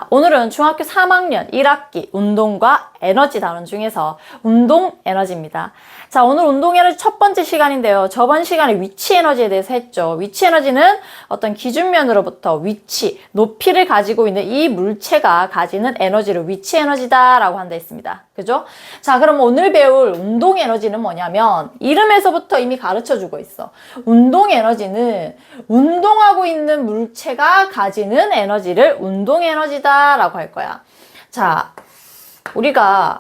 오늘은 중학교 3학년 1학기 운동과 에너지 다룬 중에서 운동 에너지입니다. 자, 오늘 운동 에너지 첫 번째 시간인데요. 저번 시간에 위치 에너지에 대해서 했죠. 위치 에너지는 어떤 기준면으로부터 위치, 높이를 가지고 있는 이 물체가 가지는 에너지를 위치 에너지다라고 한다 했습니다. 그죠? 자, 그럼 오늘 배울 운동 에너지는 뭐냐면 이름에서부터 이미 가르쳐 주고 있어. 운동 에너지는 운동하고 있는 물체가 가지는 에너지를 운동 에너지다라고 할 거야. 자, 우리가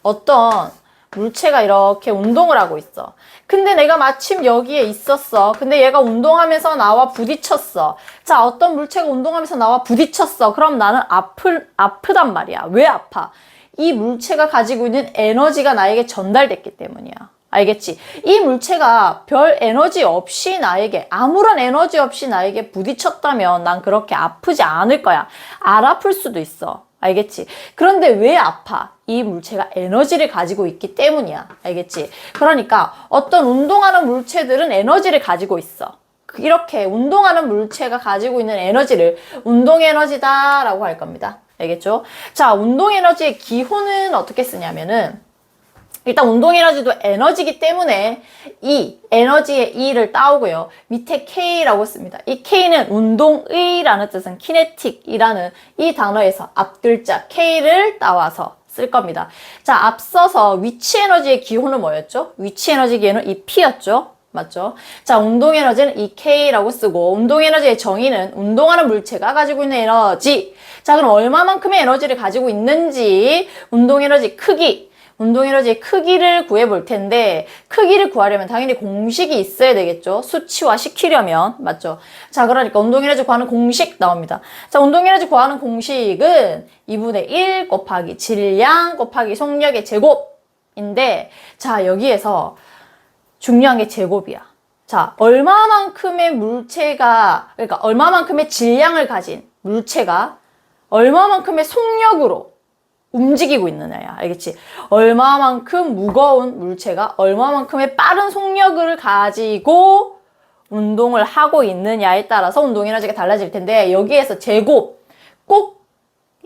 어떤 물체가 이렇게 운동을 하고 있어. 근데 내가 마침 여기에 있었어. 근데 얘가 운동하면서 나와 부딪혔어. 자, 어떤 물체가 운동하면서 나와 부딪혔어. 그럼 나는 아프단 말이야. 왜 아파? 이 물체가 가지고 있는 에너지가 나에게 전달됐기 때문이야. 알겠지? 이 물체가 별 에너지 없이 나에게, 아무런 에너지 없이 나에게 부딪혔다면 난 그렇게 아프지 않을 거야. 안 아플 수도 있어. 알겠지? 그런데 왜 아파? 이 물체가 에너지를 가지고 있기 때문이야. 알겠지? 그러니까 어떤 운동하는 물체들은 에너지를 가지고 있어. 이렇게 운동하는 물체가 가지고 있는 에너지를 운동 에너지다라고 할 겁니다. 알겠죠? 자, 운동 에너지의 기호는 어떻게 쓰냐면은 일단 운동 에너지도 에너지이기 때문에 에너지의 E를 따오고요. 밑에 K라고 씁니다. 이 K는 운동의라는 뜻은 키네틱이라는 이 단어에서 앞글자 K를 따와서 쓸 겁니다. 자, 앞서서 위치 에너지의 기호는 뭐였죠? 위치 에너지 기호는 이 P였죠? 맞죠? 자, 운동 에너지는 이 K라고 쓰고 운동 에너지의 정의는 운동하는 물체가 가지고 있는 에너지. 자, 그럼 얼마만큼의 에너지를 가지고 있는지 운동 에너지 크기. 운동 에너지의 크기를 구해볼 텐데 크기를 구하려면 당연히 공식이 있어야 되겠죠. 수치화 시키려면. 맞죠? 자, 그러니까 운동 에너지 구하는 공식 나옵니다. 자, 운동 에너지 구하는 공식은 2분의 1 곱하기 질량 곱하기 속력의 제곱인데 자, 여기에서 중요한 게 제곱이야. 자, 얼마만큼의 물체가 그러니까 얼마만큼의 질량을 가진 물체가 얼마만큼의 속력으로 움직이고 있느냐야. 알겠지? 얼마만큼 무거운 물체가 얼마만큼의 빠른 속력을 가지고 운동을 하고 있느냐에 따라서 운동 에너지가 달라질 텐데 여기에서 제곱 꼭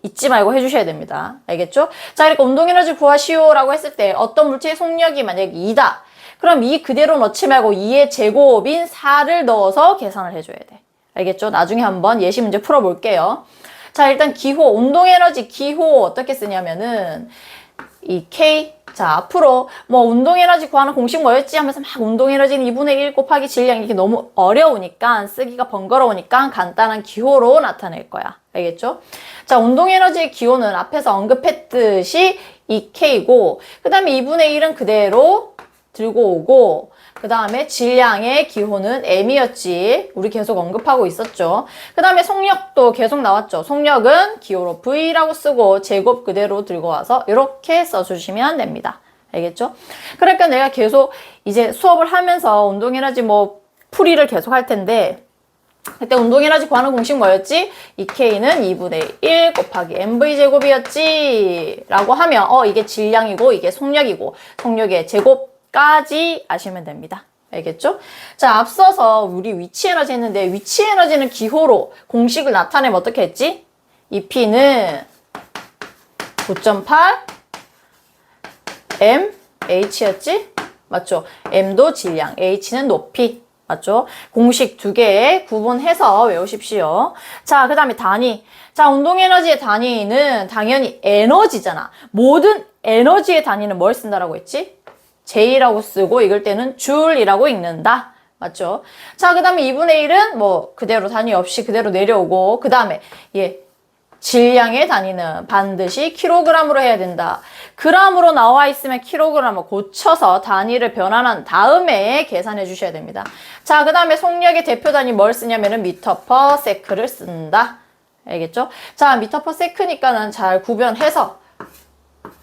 잊지 말고 해주셔야 됩니다. 알겠죠? 자, 그러니까 운동 에너지 구하시오라고 했을 때 어떤 물체의 속력이 만약에 2다. 그럼 2 그대로 넣지 말고 2의 제곱인 4를 넣어서 계산을 해줘야 돼. 알겠죠? 나중에 한번 예시 문제 풀어볼게요. 자, 일단 기호, 운동 에너지 기호 어떻게 쓰냐면은 이 K. 자, 앞으로 뭐 운동 에너지 구하는 공식 뭐였지 하면서 막 운동 에너지는 2분의 1 곱하기 질량 이게 너무 어려우니까 쓰기가 번거로우니까 간단한 기호로 나타낼 거야. 알겠죠? 자, 운동 에너지의 기호는 앞에서 언급했듯이 이 K고 그 다음에 2분의 1은 그대로 들고 오고 그 다음에 질량의 기호는 M이었지. 우리 계속 언급하고 있었죠. 그 다음에 속력도 계속 나왔죠. 속력은 기호로 V라고 쓰고 제곱 그대로 들고 와서 이렇게 써주시면 됩니다. 알겠죠? 그러니까 내가 계속 이제 수업을 하면서 운동 에너지 뭐 풀이를 계속 할 텐데 그때 운동 에너지 구하는 공식 뭐였지? 이 K는 2분의 1 곱하기 MV 제곱이었지. 라고 하면 이게 질량이고 이게 속력이고 속력의 제곱 까지 아시면 됩니다. 알겠죠? 자, 앞서서 우리 위치 에너지 했는데 위치 에너지는 기호로 공식을 나타내면 어떻게 했지? 이 P는 9.8 M H였지? 맞죠? M도 질량, H는 높이. 맞죠? 공식 두 개에 구분해서 외우십시오. 자, 그 다음에 단위. 자, 운동 에너지의 단위는 당연히 에너지잖아. 모든 에너지의 단위는 뭘 쓴다라고 했지? J라고 쓰고 읽을 때는 줄이라고 읽는다. 맞죠? 자, 그 다음에 2분의 1은 뭐 그대로 단위 없이 그대로 내려오고 그 다음에 질량의 단위는 반드시 킬로그램으로 해야 된다. 그램으로 나와 있으면 킬로그램을 고쳐서 단위를 변환한 다음에 계산해 주셔야 됩니다. 자, 그 다음에 속력의 대표 단위 뭘 쓰냐면은 미터 퍼 세크를 쓴다. 알겠죠? 자, 미터 퍼 세크니까는 잘 구별해서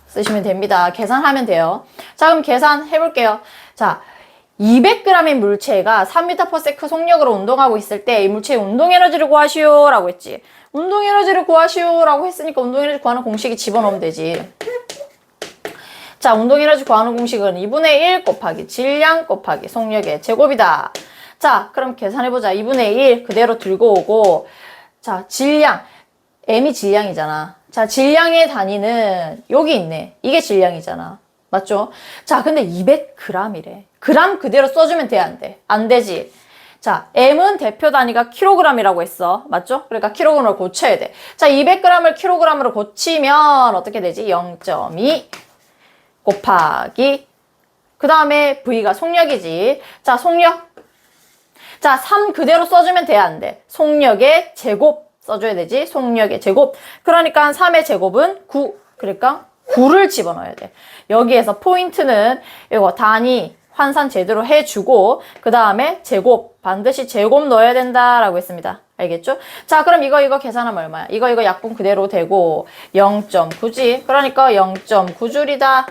쓰시면 됩니다. 계산하면 돼요. 자, 그럼 계산해 볼게요. 자, 200g의 물체가 3m/s 속력으로 운동하고 있을 때 이 물체의 운동 에너지를 구하시오 라고 했지. 운동 에너지를 구하시오 라고 했으니까 운동 에너지 구하는 공식이 집어넣으면 되지. 자, 운동 에너지 구하는 공식은 2분의 1 곱하기 질량 곱하기 속력의 제곱이다. 자, 그럼 계산해보자. 2분의 1 그대로 들고 오고 자, 질량 m이 질량이잖아. 자, 질량의 단위는 여기 있네. 이게 질량이잖아. 맞죠? 자, 근데 200g이래. 그람 그대로 써주면 돼, 안 돼? 안 되지. 자, m은 대표 단위가 kg이라고 했어. 맞죠? 그러니까 kg으로 고쳐야 돼. 자, 200g을 kg으로 고치면 어떻게 되지? 0.2 곱하기 그 다음에 v가 속력이지. 자, 속력. 자, 3 그대로 써주면 돼, 안 돼? 속력의 제곱 써줘야 되지. 속력의 제곱. 그러니까 3의 제곱은 9. 그러니까 9를 집어넣어야 돼. 여기에서 포인트는 이거 단위 환산 제대로 해주고 그 다음에 제곱 반드시 제곱 넣어야 된다라고 했습니다. 알겠죠? 자, 그럼 이거 계산하면 얼마야? 이거 약분 그대로 되고 0.9지. 그러니까 0.9줄이다.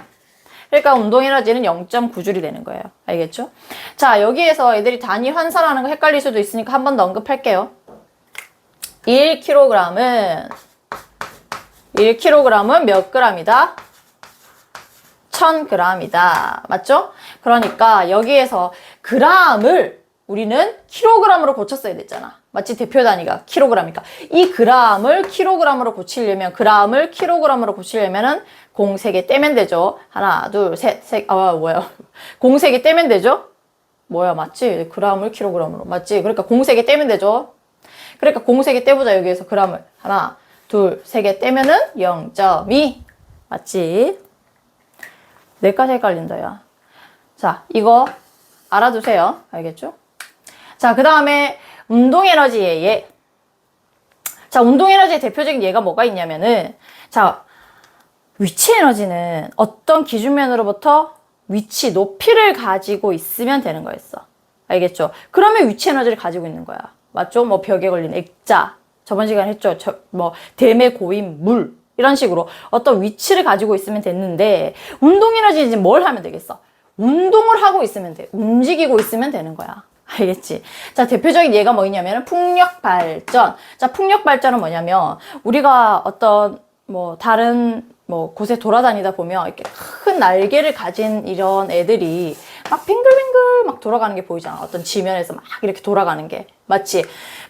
그러니까 운동에너지는 0.9줄이 되는 거예요. 알겠죠? 자, 여기에서 애들이 단위 환산하는 거 헷갈릴 수도 있으니까 한 번 더 언급할게요. 1kg은 몇 g이다? 1000g이다. 맞죠? 그러니까 여기에서 g을 우리는 kg으로 고쳤어야 됐잖아. 마치 대표 단위가 kg이니까. 이 g을 kg으로 고치려면, g을 kg으로 고치려면은 공 3개 떼면 되죠. 하나, 둘, 셋, 뭐야. 공 3개 떼면 되죠? 뭐야, 맞지? g을 kg으로. 맞지? 그러니까 공 3개 떼면 되죠. 그러니까 공 3개 떼보자, 여기에서 g을. 하나, 둘, 3개 떼면은 0.2. 맞지? 내까지 헷갈린다, 야. 자, 이거 알아두세요. 알겠죠? 자, 그 다음에 운동에너지의 예. 자, 운동에너지의 대표적인 예가 뭐가 있냐면은, 자, 위치에너지는 어떤 기준면으로부터 위치, 높이를 가지고 있으면 되는 거였어. 알겠죠? 그러면 위치에너지를 가지고 있는 거야. 맞죠? 뭐 벽에 걸린 액자. 저번 시간에 했죠? 댐에 고인 물. 이런 식으로 어떤 위치를 가지고 있으면 됐는데, 운동에너지는 이제 뭘 하면 되겠어? 운동을 하고 있으면 돼. 움직이고 있으면 되는 거야. 알겠지? 자, 대표적인 예가 뭐냐면 풍력 발전. 자, 풍력 발전은 뭐냐면 우리가 어떤 다른 곳에 돌아다니다 보면 이렇게 큰 날개를 가진 이런 애들이 막 빙글빙글 막 돌아가는 게 보이잖아. 어떤 지면에서 막 이렇게 돌아가는 게. 맞지?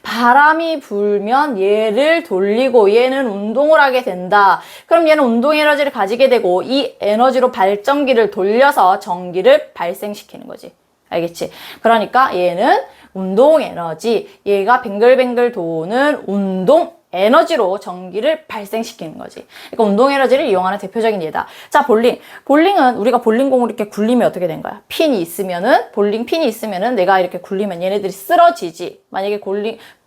바람이 불면 얘를 돌리고 얘는 운동을 하게 된다. 그럼 얘는 운동 에너지를 가지게 되고 이 에너지로 발전기를 돌려서 전기를 발생시키는 거지. 알겠지? 그러니까 얘는 운동 에너지, 얘가 뱅글뱅글 도는 운동 에너지로 전기를 발생시키는 거지. 그러니까 운동 에너지를 이용하는 대표적인 예다. 자, 볼링. 볼링은 우리가 볼링공을 이렇게 굴리면 어떻게 된 거야? 핀이 있으면은, 볼링 핀이 있으면은 내가 이렇게 굴리면 얘네들이 쓰러지지. 만약에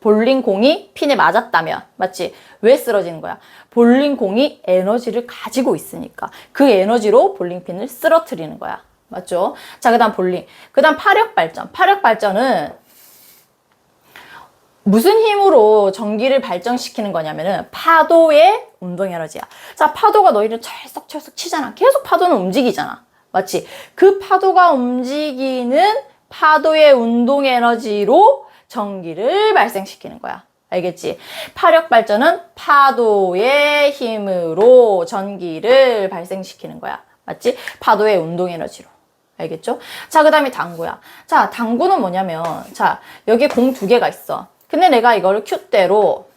볼링공이 핀에 맞았다면, 맞지? 왜 쓰러지는 거야? 볼링공이 에너지를 가지고 있으니까. 그 에너지로 볼링핀을 쓰러뜨리는 거야. 맞죠? 자, 그 다음 볼링. 그 다음 파력발전. 파력발전은 무슨 힘으로 전기를 발전시키는 거냐면은 파도의 운동 에너지야. 자, 파도가 너희를 철썩철썩 치잖아. 계속 파도는 움직이잖아. 맞지? 그 파도가 움직이는 파도의 운동 에너지로 전기를 발생시키는 거야. 알겠지? 파력 발전은 파도의 힘으로 전기를 발생시키는 거야. 맞지? 파도의 운동 에너지로. 알겠죠? 자, 그 다음에 당구야. 자, 당구는 뭐냐면, 자, 여기에 공 2개가 있어. 근데 내가 이거를 큐대로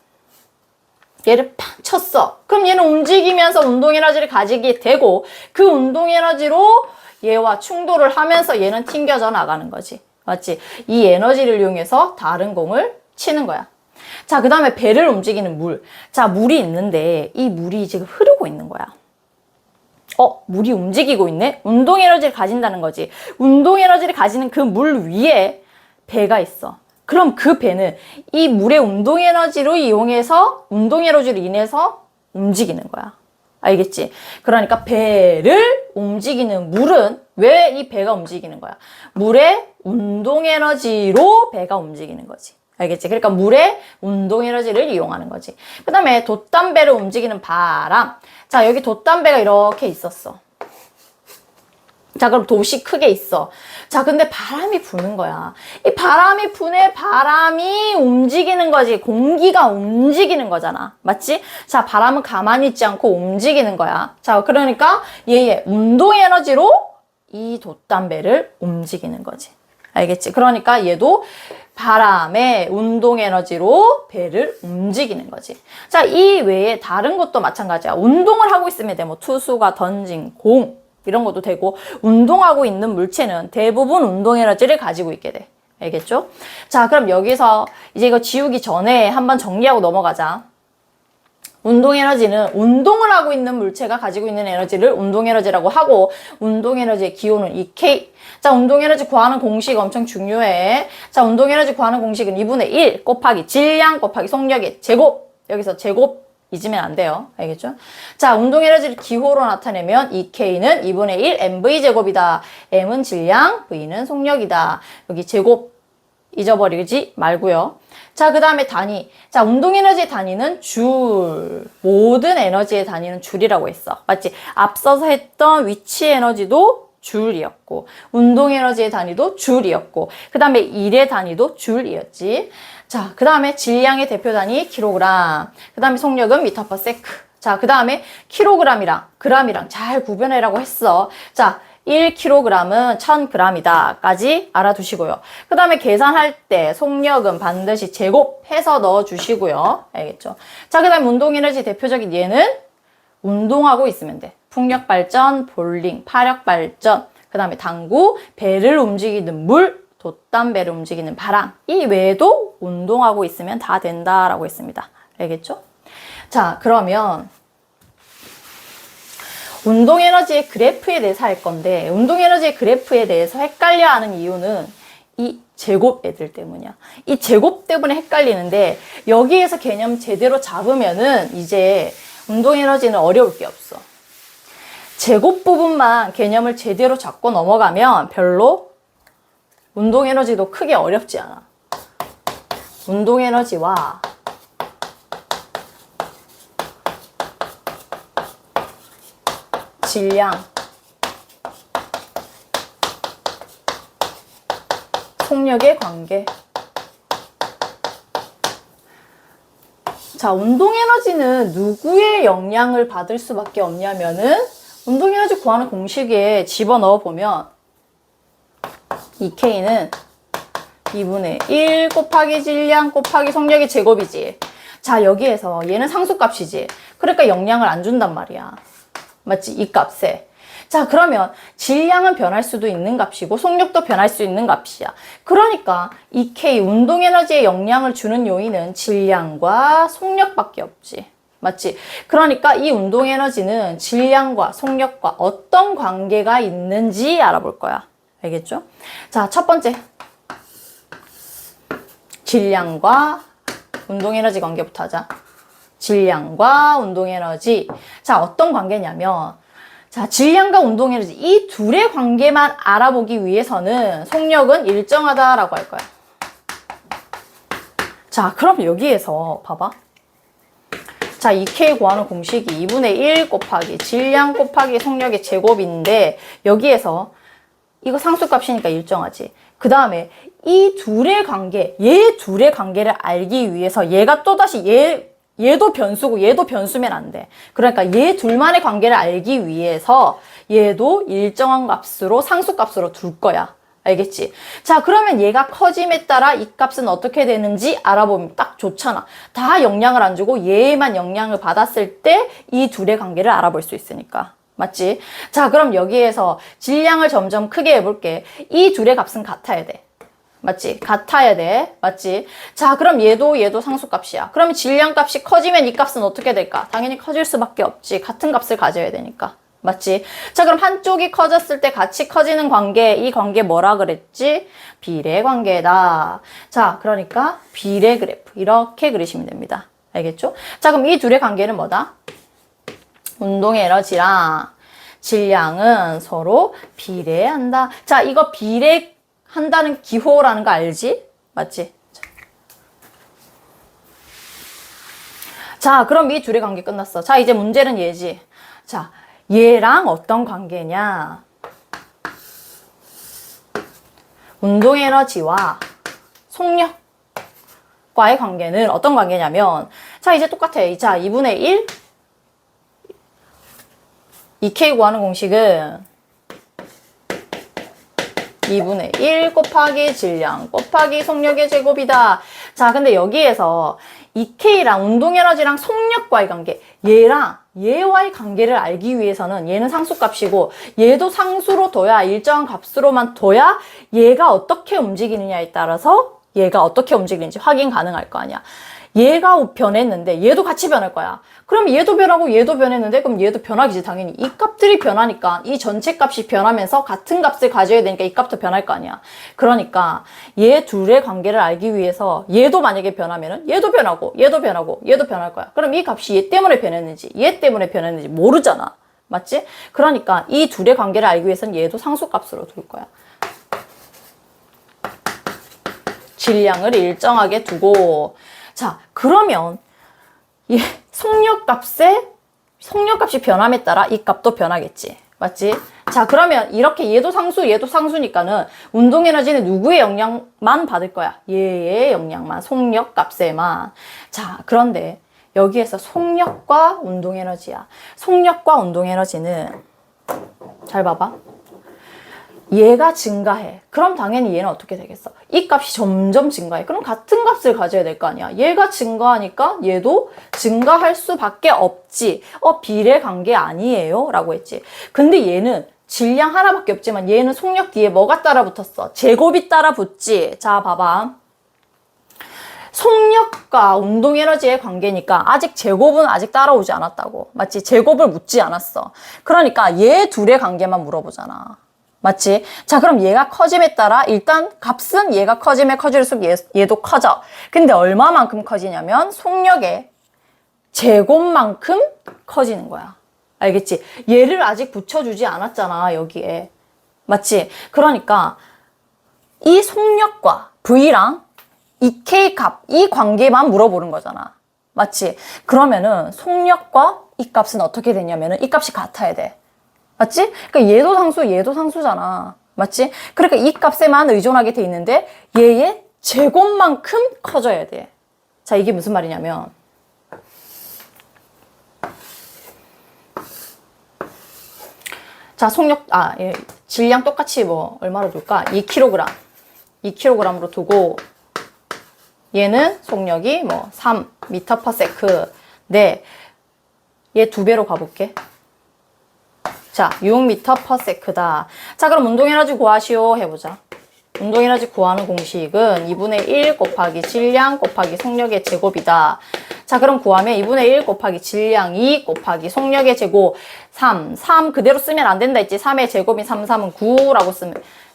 얘를 팍 쳤어. 그럼 얘는 움직이면서 운동 에너지를 가지게 되고 그 운동 에너지로 얘와 충돌을 하면서 얘는 튕겨져 나가는 거지. 맞지? 이 에너지를 이용해서 다른 공을 치는 거야. 자, 그 다음에 배를 움직이는 물. 자, 물이 있는데 이 물이 지금 흐르고 있는 거야. 물이 움직이고 있네? 운동 에너지를 가진다는 거지. 운동 에너지를 가지는 그 물 위에 배가 있어. 그럼 그 배는 이 물의 운동 에너지로 이용해서, 운동 에너지로 인해서 움직이는 거야. 알겠지? 그러니까 배를 움직이는 물은 왜 이 배가 움직이는 거야? 물의 운동 에너지로 배가 움직이는 거지. 알겠지? 그러니까 물의 운동 에너지를 이용하는 거지. 그 다음에 돛담배를 움직이는 바람. 자, 여기 돛담배가 이렇게 있었어. 자, 그럼 돛이 크게 있어. 자, 근데 바람이 부는 거야. 이 바람이 부네, 바람이 움직이는 거지. 공기가 움직이는 거잖아. 맞지? 자, 바람은 가만히 있지 않고 움직이는 거야. 자, 그러니까 얘의 운동 에너지로 이 돛담배를 움직이는 거지. 알겠지? 그러니까 얘도 바람의 운동 에너지로 배를 움직이는 거지. 자, 이 외에 다른 것도 마찬가지야. 운동을 하고 있으면 돼. 뭐 투수가 던진 공 이런 것도 되고, 운동하고 있는 물체는 대부분 운동 에너지를 가지고 있게 돼. 알겠죠? 자, 그럼 여기서 이제 이거 지우기 전에 한번 정리하고 넘어가자. 운동 에너지는 운동을 하고 있는 물체가 가지고 있는 에너지를 운동 에너지라고 하고, 운동 에너지의 기호는 EK. 자, 운동 에너지 구하는 공식 엄청 중요해. 자, 운동 에너지 구하는 공식은 2분의 1 곱하기 질량 곱하기 속력의 제곱. 여기서 제곱 잊으면 안 돼요. 알겠죠? 자, 운동 에너지를 기호로 나타내면 EK는 2분의 1 mv 제곱이다. m은 질량, v는 속력이다. 여기 제곱 잊어버리지 말고요. 자, 그 다음에 단위. 자, 운동 에너지의 단위는 줄. 모든 에너지의 단위는 줄이라고 했어. 맞지? 앞서서 했던 위치 에너지도 줄이었고, 운동 에너지의 단위도 줄이었고, 그 다음에 일의 단위도 줄이었지. 자, 그 다음에 질량의 대표 단위 킬로그램. 그 다음에 속력은 미터 퍼 세크. 자, 그 다음에 킬로그램이랑 그램이랑 잘 구별해라고 했어. 자, 1kg은 1000g이다 까지 알아두시고요. 그 다음에 계산할 때 속력은 반드시 제곱해서 넣어주시고요. 알겠죠? 자, 그 다음에 운동에너지 대표적인 예는 운동하고 있으면 돼. 풍력발전, 볼링, 파력발전, 그 다음에 당구, 배를 움직이는 물, 돛담배를 움직이는 바람. 이 외에도 운동하고 있으면 다 된다라고 했습니다. 알겠죠? 자, 그러면 운동 에너지의 그래프에 대해서 할 건데, 운동 에너지의 그래프에 대해서 헷갈려 하는 이유는 이 제곱 애들 때문이야. 이 제곱 때문에 헷갈리는데, 여기에서 개념 제대로 잡으면은 이제 운동 에너지는 어려울 게 없어. 제곱 부분만 개념을 제대로 잡고 넘어가면 별로 운동 에너지도 크게 어렵지 않아. 운동 에너지와 질량, 속력의 관계. 자, 운동 에너지는 누구의 영향을 받을 수밖에 없냐면은, 운동 에너지 구하는 공식에 집어넣어 보면 EK는 2분의 1 곱하기 질량 곱하기 속력의 제곱이지. 자, 여기에서 얘는 상수값이지. 그러니까 영향을 안 준단 말이야. 맞지? 이 값에. 자, 그러면 질량은 변할 수도 있는 값이고 속력도 변할 수 있는 값이야. 그러니까 EK 운동 에너지에 영향을 주는 요인은 질량과 속력밖에 없지. 맞지? 그러니까 이 운동 에너지는 질량과 속력과 어떤 관계가 있는지 알아볼 거야. 알겠죠? 자, 첫 번째. 질량과 운동 에너지 관계부터 하자. 질량과 운동 에너지. 자, 어떤 관계냐면, 자, 질량과 운동 에너지 이 둘의 관계만 알아보기 위해서는 속력은 일정하다라고 할 거야. 자, 그럼 여기에서 봐봐. 자, EK 구하는 공식이 2분의 1 곱하기 질량 곱하기 속력의 제곱인데, 여기에서 이거 상수값이니까 일정하지. 그 다음에 이 둘의 관계, 얘 둘의 관계를 알기 위해서 얘가 또다시 얘도 변수고 얘도 변수면 안 돼. 그러니까 얘 둘만의 관계를 알기 위해서 얘도 일정한 값으로 상수값으로 둘 거야. 알겠지? 자, 그러면 얘가 커짐에 따라 이 값은 어떻게 되는지 알아보면 딱 좋잖아. 다 영향을 안 주고 얘만 영향을 받았을 때 이 둘의 관계를 알아볼 수 있으니까. 맞지? 자, 그럼 여기에서 질량을 점점 크게 해볼게. 이 둘의 값은 같아야 돼. 맞지? 같아야 돼. 맞지? 자, 그럼 얘도 상수값이야. 그러면 질량값이 커지면 이 값은 어떻게 될까? 당연히 커질 수밖에 없지. 같은 값을 가져야 되니까. 맞지? 자, 그럼 한쪽이 커졌을 때 같이 커지는 관계, 이 관계 뭐라 그랬지? 비례 관계다. 자, 그러니까 비례 그래프 이렇게 그리시면 됩니다. 알겠죠? 자, 그럼 이 둘의 관계는 뭐다? 운동 에너지랑 질량은 서로 비례한다. 자, 이거 비례한다는 기호라는 거 알지? 맞지? 자, 그럼 이 둘의 관계 끝났어. 자, 이제 문제는 얘지. 자, 얘랑 어떤 관계냐? 운동 에너지와 속력과의 관계는 어떤 관계냐면, 자, 이제 똑같아. 자, 2분의 1 EK 구하는 공식은 2분의 1 곱하기 질량 곱하기 속력의 제곱이다. 자, 근데 여기에서 이 K랑 운동에너지랑 속력과의 관계, 얘와의 관계를 알기 위해서는 얘는 상수값이고 얘도 상수로 둬야, 일정한 값으로만 둬야 얘가 어떻게 움직이느냐에 따라서 얘가 어떻게 움직이는지 확인 가능할 거 아니야. 얘가 변했는데 얘도 같이 변할 거야. 그럼 얘도 변하고 얘도 변했는데 그럼 얘도 변하겠지 당연히. 이 값들이 변하니까 이 전체 값이 변하면서 같은 값을 가져야 되니까 이 값도 변할 거 아니야. 그러니까 얘 둘의 관계를 알기 위해서 얘도 만약에 변하면은 얘도 변하고 얘도 변하고 얘도 변할 거야. 그럼 이 값이 얘 때문에 변했는지 얘 때문에 변했는지 모르잖아. 맞지? 그러니까 이 둘의 관계를 알기 위해서는 얘도 상수값으로 둘 거야. 질량을 일정하게 두고, 자, 그러면 이 속력값이 변함에 따라 이 값도 변하겠지. 맞지? 자, 그러면 이렇게 얘도 상수니까는 운동에너지는 누구의 영향만 받을 거야? 얘의 영향만, 속력값에만. 자, 그런데 여기에서 속력과 운동에너지야. 속력과 운동에너지는 잘 봐봐. 얘가 증가해. 그럼 당연히 얘는 어떻게 되겠어? 이 값이 점점 증가해. 그럼 같은 값을 가져야 될 거 아니야. 얘가 증가하니까 얘도 증가할 수밖에 없지. 비례 관계 아니에요? 라고 했지. 근데 얘는 질량 하나밖에 없지만 얘는 속력 뒤에 뭐가 따라 붙었어? 제곱이 따라 붙지. 자, 봐봐. 속력과 운동에너지의 관계니까 아직 제곱은 아직 따라오지 않았다고. 맞지? 제곱을 묻지 않았어. 그러니까 얘 둘의 관계만 물어보잖아. 맞지? 자, 그럼 얘가 커짐에 따라 일단 값은 얘가 커짐에 커질수록 얘도 커져. 근데 얼마만큼 커지냐면 속력의 제곱만큼 커지는 거야. 알겠지? 얘를 아직 붙여주지 않았잖아, 여기에. 맞지? 그러니까 이 속력과 V랑 이 K 값, 이 관계만 물어보는 거잖아. 맞지? 그러면은 속력과 이 값은 어떻게 되냐면은 이 값이 같아야 돼. 맞지? 그러니까 얘도 상수잖아. 맞지? 그러니까 이 값에만 의존하게 돼 있는데 얘의 제곱만큼 커져야 돼. 자, 이게 무슨 말이냐면 자, 질량 똑같이 얼마로 둘까? 2kg. 2kg으로 두고 얘는 속력이 3m/s. 네. 얘 2배로 가볼게. 자, 6m/s다. 자, 그럼 운동에너지 구하시오 해보자. 운동에너지 구하는 공식은 2분의 1 곱하기 질량 곱하기 속력의 제곱이다. 자, 그럼 구하면 2분의 1 곱하기 질량 2 곱하기 속력의 제곱 3 그대로 쓰면 안 된다 했지. 3의 제곱인 3은 9라고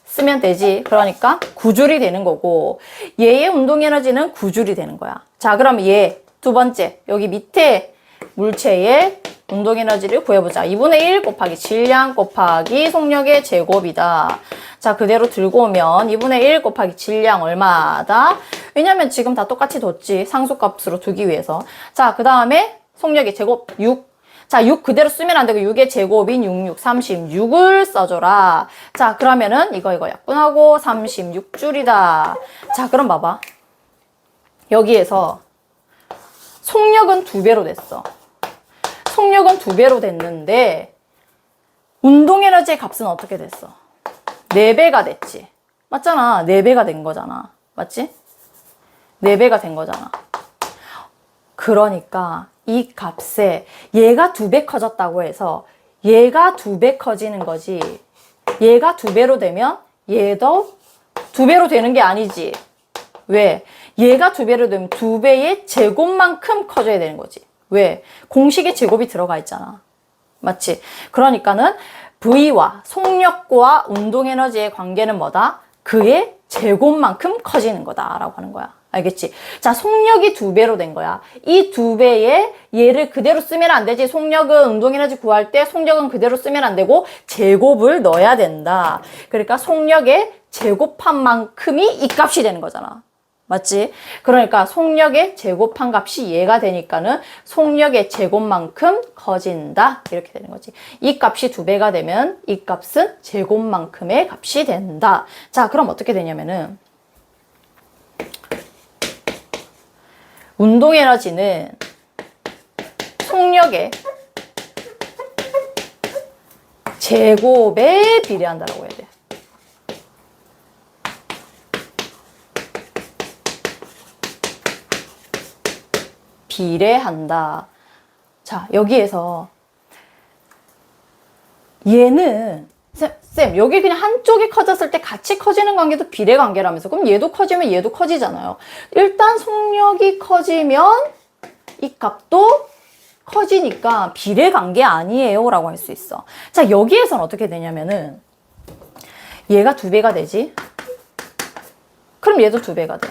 쓰면 되지. 그러니까 9줄이 되는 거고 얘의 운동에너지는 9줄이 되는 거야. 자, 그럼 얘 두 번째 여기 밑에 물체의 운동에너지를 구해보자. 2분의 1 곱하기 질량 곱하기 속력의 제곱이다. 자, 그대로 들고 오면 2분의 1 곱하기 질량 얼마다? 왜냐면 지금 다 똑같이 뒀지. 상수값으로 두기 위해서. 자, 그 다음에 속력의 제곱 6. 자, 6 그대로 쓰면 안 되고 6의 제곱인 36을 써줘라. 자, 그러면은 이거 약분하고 36줄이다. 자, 그럼 봐봐. 여기에서 속력은 2배로 됐어. 속력은 2배로 됐는데 운동에너지의 값은 어떻게 됐어? 4배가 됐지. 맞잖아. 4배가 된 거잖아. 맞지? 4배가 된 거잖아. 그러니까 이 값에 얘가 2배 커졌다고 해서 얘가 2배 커지는 거지. 얘가 2배로 되면 얘도 2배로 되는 게 아니지. 왜? 얘가 2배로 되면 2배의 제곱만큼 커져야 되는 거지. 왜? 공식에 제곱이 들어가 있잖아. 맞지? 그러니까는 V와 속력과 운동에너지의 관계는 뭐다? 그의 제곱만큼 커지는 거다라고 하는 거야. 알겠지? 자, 속력이 2배로 된 거야. 이 2배에 얘를 그대로 쓰면 안 되지. 속력은 운동에너지 구할 때 속력은 그대로 쓰면 안 되고 제곱을 넣어야 된다. 그러니까 속력의 제곱한 만큼이 이 값이 되는 거잖아. 맞지? 그러니까 속력의 제곱한 값이 얘가 되니까는 속력의 제곱만큼 커진다. 이렇게 되는 거지. 이 값이 2배가 되면 이 값은 제곱만큼의 값이 된다. 자, 그럼 어떻게 되냐면은 운동에너지는 속력의 제곱에 비례한다라고 해야 돼. 비례한다. 자, 여기에서 얘는 쌤, 여기 그냥 한쪽이 커졌을 때 같이 커지는 관계도 비례 관계라면서. 그럼 얘도 커지면 얘도 커지잖아요. 일단 속력이 커지면 이 값도 커지니까 비례 관계 아니에요 라고 할 수 있어. 자, 여기에선 어떻게 되냐면은 얘가 2배가 되지. 그럼 얘도 2배가 돼.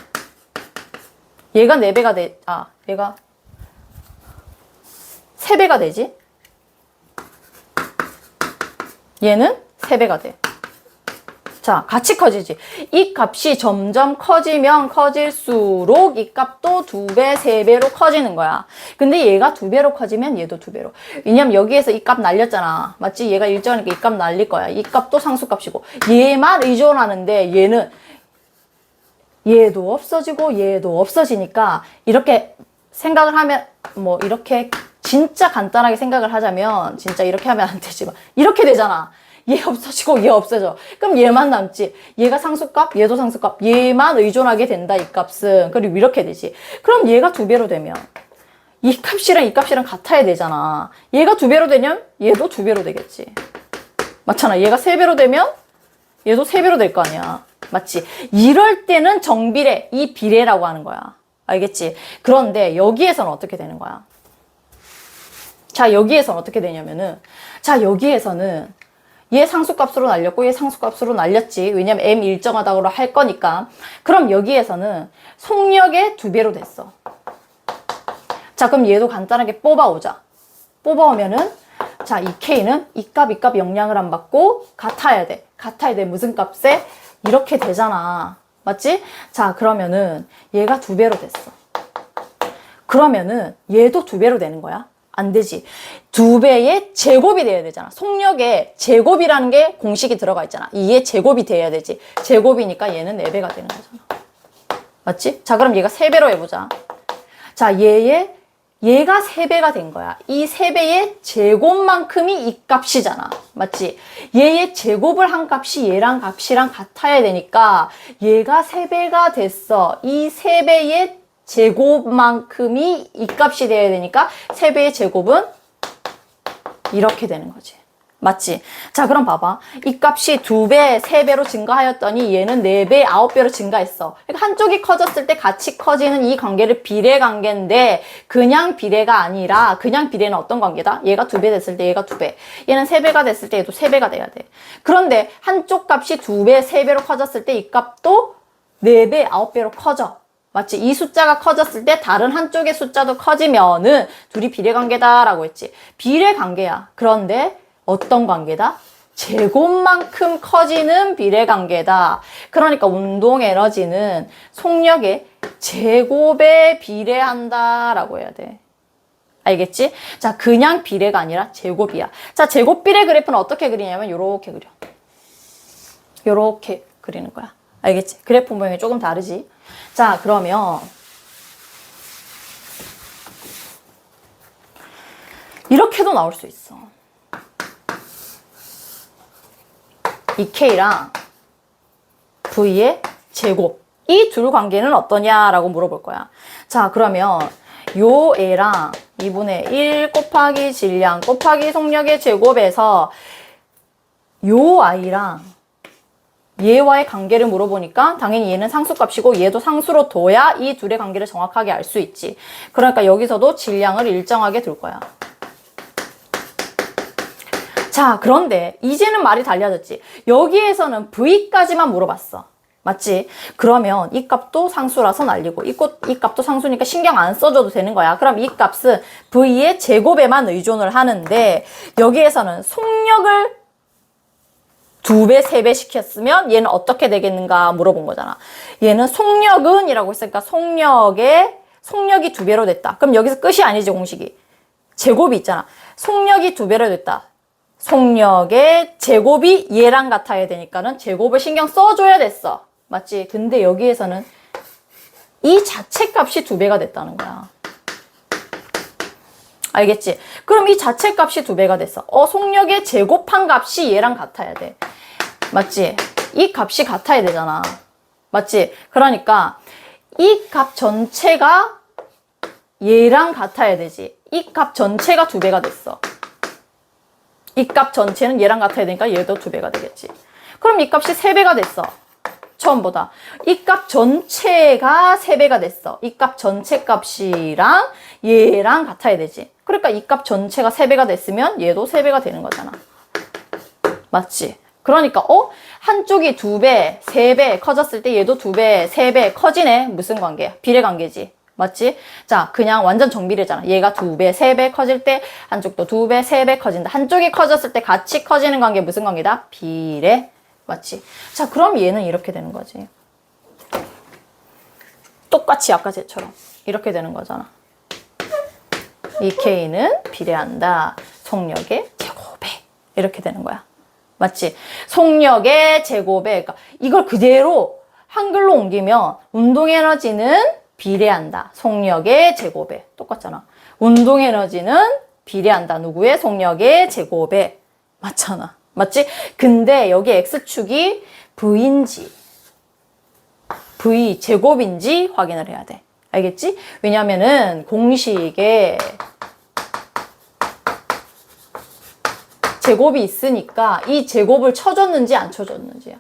얘가 4배가 돼. 얘가 3배가 되지. 얘는 3배가 돼. 자, 같이 커지지. 이 값이 점점 커지면 커질수록 이 값도 2배, 3배로 커지는 거야. 근데 얘가 2배로 커지면 얘도 2배로. 왜냐면 여기에서 이 값 날렸잖아. 맞지? 얘가 일정하니까 이 값 날릴 거야. 이 값도 상수값이고. 얘만 의존하는데 얘는 얘도 없어지고 얘도 없어지니까 이렇게 생각을 하면 뭐 이렇게 진짜 간단하게 생각을 하자면 진짜 이렇게 하면 안 되지만 이렇게 되잖아. 얘 없어지고 얘 없어져. 그럼 얘만 남지. 얘가 상수값, 얘도 상수값. 얘만 의존하게 된다, 이 값은. 그리고 이렇게 되지. 그럼 얘가 2배로 되면 이 값이랑 이 값이랑 같아야 되잖아. 얘가 2배로 되면 얘도 2배로 되겠지. 맞잖아. 얘가 3배로 되면 얘도 3배로 될 거 아니야. 맞지? 이럴 때는 정비례, 이 비례라고 하는 거야. 알겠지? 그런데 여기에서는 어떻게 되는 거야? 자, 여기에서는 어떻게 되냐면은, 자, 여기에서는 얘 상수값으로 날렸고 얘 상수값으로 날렸지. 왜냐면 m 일정하다고 할 거니까. 그럼 여기에서는 속력의 2배로 됐어. 자, 그럼 얘도 간단하게 뽑아오자. 뽑아오면은 자, 이 k는 이 값 영향을 안 받고 같아야 돼. 같아야 돼. 무슨 값에? 이렇게 되잖아. 맞지? 자, 그러면은 얘가 2배로 됐어. 그러면은 얘도 2배로 되는 거야? 안 되지. 2배의 제곱이 돼야 되잖아. 속력에 제곱이라는 게 공식이 들어가 있잖아. 이게 제곱이 돼야 되지. 제곱이니까 얘는 4배가 되는 거잖아. 맞지? 자, 그럼 얘가 3배로 해보자. 자, 얘가 3배가 된 거야. 이 3배의 제곱만큼이 이 값이잖아. 맞지? 얘의 제곱을 한 값이 얘랑 값이랑 같아야 되니까 얘가 3배가 됐어. 이 3배의 제곱만큼이 이 값이 돼야 되니까 3배의 제곱은 이렇게 되는 거지. 맞지? 자, 그럼 봐봐. 이 값이 2배, 3배로 증가하였더니 얘는 4배, 9배로 증가했어. 그러니까 한쪽이 커졌을 때 같이 커지는 이 관계를 비례 관계인데 그냥 비례가 아니라 그냥 비례는 어떤 관계다? 얘가 2배 됐을 때 얘가 2배. 얘는 3배가 됐을 때 얘도 3배가 돼야 돼. 그런데 한쪽 값이 2배, 3배로 커졌을 때 이 값도 4배, 9배로 커져. 맞지? 이 숫자가 커졌을 때 다른 한쪽의 숫자도 커지면은 둘이 비례 관계다라고 했지. 비례 관계야. 그런데 어떤 관계다? 제곱만큼 커지는 비례 관계다. 그러니까 운동 에너지는 속력의 제곱에 비례한다라고 해야 돼. 알겠지? 자, 그냥 비례가 아니라 제곱이야. 자, 제곱 비례 그래프는 어떻게 그리냐면 요렇게 그려. 요렇게 그리는 거야. 알겠지? 그래프 모양이 조금 다르지? 자, 그러면 이렇게도 나올 수 있어. 이 K랑 V의 제곱. 이 둘 관계는 어떠냐라고 물어볼 거야. 자, 그러면 요 애랑 2분의 1 곱하기 질량 곱하기 속력의 제곱에서 요 아이랑 얘와의 관계를 물어보니까 당연히 얘는 상수값이고 얘도 상수로 둬야 이 둘의 관계를 정확하게 알 수 있지. 그러니까 여기서도 질량을 일정하게 둘 거야. 자, 그런데 이제는 말이 달라졌지. 여기에서는 V까지만 물어봤어. 맞지? 그러면 이 값도 상수라서 날리고 이 값도 상수니까 신경 안 써줘도 되는 거야. 그럼 이 값은 V의 제곱에만 의존을 하는데 여기에서는 속력을 2배, 3배 시켰으면 얘는 어떻게 되겠는가 물어본 거잖아. 얘는 속력은 이라고 했으니까 속력이 2배로 됐다. 그럼 여기서 끝이 아니지, 공식이. 제곱이 있잖아. 속력이 2배로 됐다. 속력의 제곱이 얘랑 같아야 되니까는 제곱을 신경 써줘야 됐어. 맞지? 근데 여기에서는 이 자체 값이 2배가 됐다는 거야. 알겠지? 그럼 이 자체 값이 2배가 됐어. 속력의 제곱한 값이 얘랑 같아야 돼. 맞지? 이 값이 같아야 되잖아. 맞지? 그러니까 이 값 전체가 얘랑 같아야 되지. 이 값 전체가 2배가 됐어. 이 값 전체는 얘랑 같아야 되니까 얘도 2배가 되겠지. 그럼 이 값이 3배가 됐어. 처음보다. 이 값 전체가 3배가 됐어. 이 값 전체 값이랑 얘랑 같아야 되지. 그러니까 이 값 전체가 3배가 됐으면 얘도 3배가 되는 거잖아. 맞지? 그러니까 한쪽이 2배, 3배 커졌을 때 얘도 2배, 3배 커지네. 무슨 관계야? 비례관계지. 맞지? 자, 그냥 완전 정비례잖아. 얘가 2배, 3배 커질 때 한쪽도 2배, 3배 커진다. 한쪽이 커졌을 때 같이 커지는 관계 무슨 관계다? 비례. 맞지? 자, 그럼 얘는 이렇게 되는 거지. 똑같이 아까 쟤처럼 이렇게 되는 거잖아. 이 K는 비례한다. 속력의 제곱에 이렇게 되는 거야. 맞지? 속력의 제곱에 그러니까 이걸 그대로 한글로 옮기면 운동에너지는 비례한다. 속력의 제곱에 똑같잖아. 운동에너지는 비례한다. 누구의? 속력의 제곱에. 맞잖아. 맞지? 근데 여기 X축이 V인지 V 제곱인지 확인을 해야 돼. 알겠지? 왜냐면은 공식에 제곱이 있으니까 이 제곱을 쳐줬는지 안 쳐줬는지야.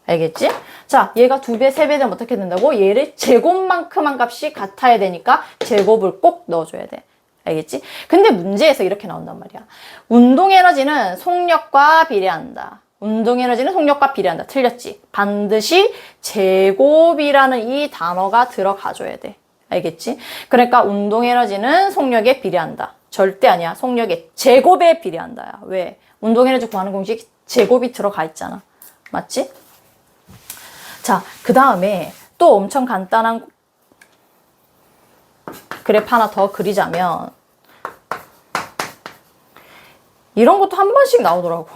알겠지? 자, 얘가 2배, 3배 되면 어떻게 된다고? 얘를 제곱만큼 한 값이 같아야 되니까 제곱을 꼭 넣어줘야 돼. 알겠지? 근데 문제에서 이렇게 나온단 말이야. 운동에너지는 속력과 비례한다. 운동에너지는 속력과 비례한다. 틀렸지? 반드시 제곱이라는 이 단어가 들어가줘야 돼. 알겠지? 그러니까 운동에너지는 속력에 비례한다. 절대 아니야. 속력의 제곱에 비례한다야. 왜? 운동에너지 구하는 공식 제곱이 들어가 있잖아. 맞지? 자, 그 다음에 또 엄청 간단한 그래프 하나 더 그리자면 이런 것도 한 번씩 나오더라고.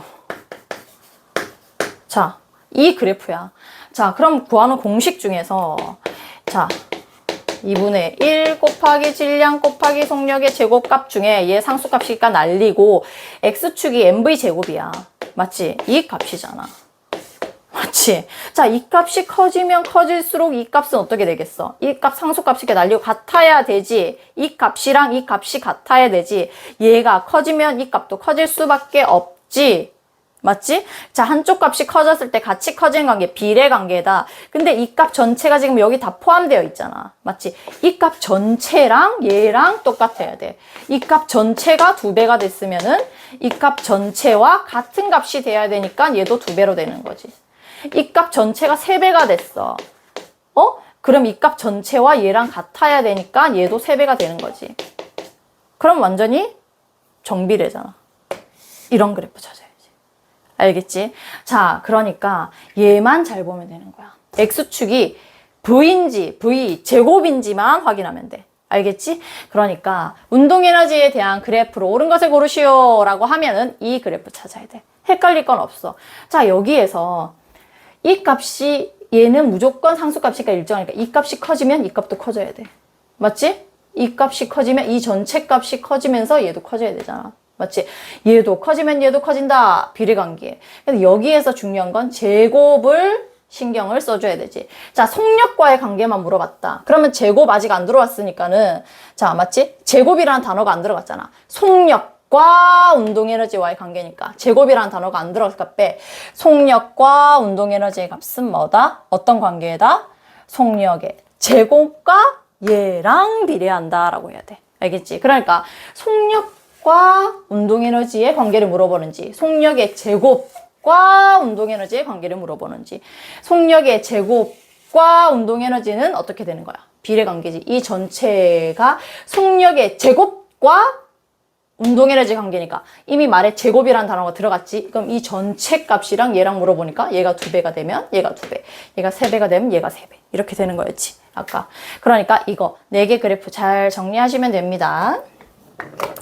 자, 이 그래프야. 자, 그럼 구하는 공식 중에서 자, 2분의 1 곱하기 질량 곱하기 속력의 제곱값 중에 얘 상수값이니까 날리고 X축이 MV제곱이야. 맞지? 이 값이잖아. 맞지? 자, 이 값이 커지면 커질수록 이 값은 어떻게 되겠어? 이 값 상수값이 이렇게 날리고 같아야 되지. 이 값이랑 이 값이 같아야 되지. 얘가 커지면 이 값도 커질 수밖에 없지. 맞지? 자, 한쪽 값이 커졌을 때 같이 커지는 관계, 비례 관계다. 근데 이 값 전체가 지금 여기 다 포함되어 있잖아. 맞지? 이 값 전체랑 얘랑 똑같아야 돼. 이 값 전체가 2배가 됐으면은 이 값 전체와 같은 값이 돼야 되니까 얘도 2배로 되는 거지. 이 값 전체가 3배가 됐어. 그럼 이 값 전체와 얘랑 같아야 되니까 얘도 3배가 되는 거지. 그럼 완전히 정비례잖아. 이런 그래프 찾아야지. 알겠지? 자, 그러니까 얘만 잘 보면 되는 거야. X축이 V인지 V 제곱인지만 확인하면 돼. 알겠지? 그러니까 운동에너지에 대한 그래프로 옳은 것을 고르시오 라고 하면은 이 그래프 찾아야 돼. 헷갈릴 건 없어. 자, 여기에서 이 값이 얘는 무조건 상수값이니까 일정하니까 이 값이 커지면 이 값도 커져야 돼. 맞지? 이 값이 커지면 이 전체 값이 커지면서 얘도 커져야 되잖아. 맞지? 얘도 커지면 얘도 커진다. 비례관계. 근데 여기에서 중요한 건 제곱을 신경을 써줘야 되지. 자, 속력과의 관계만 물어봤다. 그러면 제곱 아직 안 들어왔으니까는 자, 맞지? 제곱이라는 단어가 안 들어갔잖아. 속력과 운동에너지와의 관계니까 제곱이라는 단어가 안 들어갔으니까 빼. 속력과 운동에너지의 값은 뭐다? 어떤 관계다? 속력의 제곱과 얘랑 비례한다 라고 해야 돼. 알겠지? 그러니까 속력과 운동에너지의 관계를 물어보는지, 속력의 제곱과 운동에너지의 관계를 물어보는지, 속력의 제곱과 운동에너지는 어떻게 되는 거야? 비례관계지. 이 전체가 속력의 제곱과 운동에너지 관계니까 이미 말에 제곱이라는 단어가 들어갔지. 그럼 이 전체 값이랑 얘랑 물어보니까 얘가 2배가 되면 얘가 2배, 얘가 3배가 되면 얘가 3배 이렇게 되는 거였지 아까. 그러니까 이거 4개 그래프 잘 정리하시면 됩니다.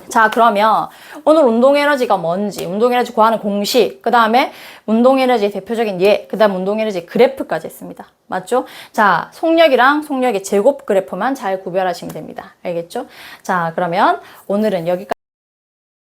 자, 그러면 오늘 운동에너지가 뭔지, 운동에너지 구하는 공식, 그 다음에 운동에너지의 대표적인 예, 그 다음 운동에너지 그래프까지 했습니다. 맞죠? 자, 속력이랑 속력의 제곱 그래프만 잘 구별하시면 됩니다. 알겠죠? 자, 그러면 오늘은 여기까지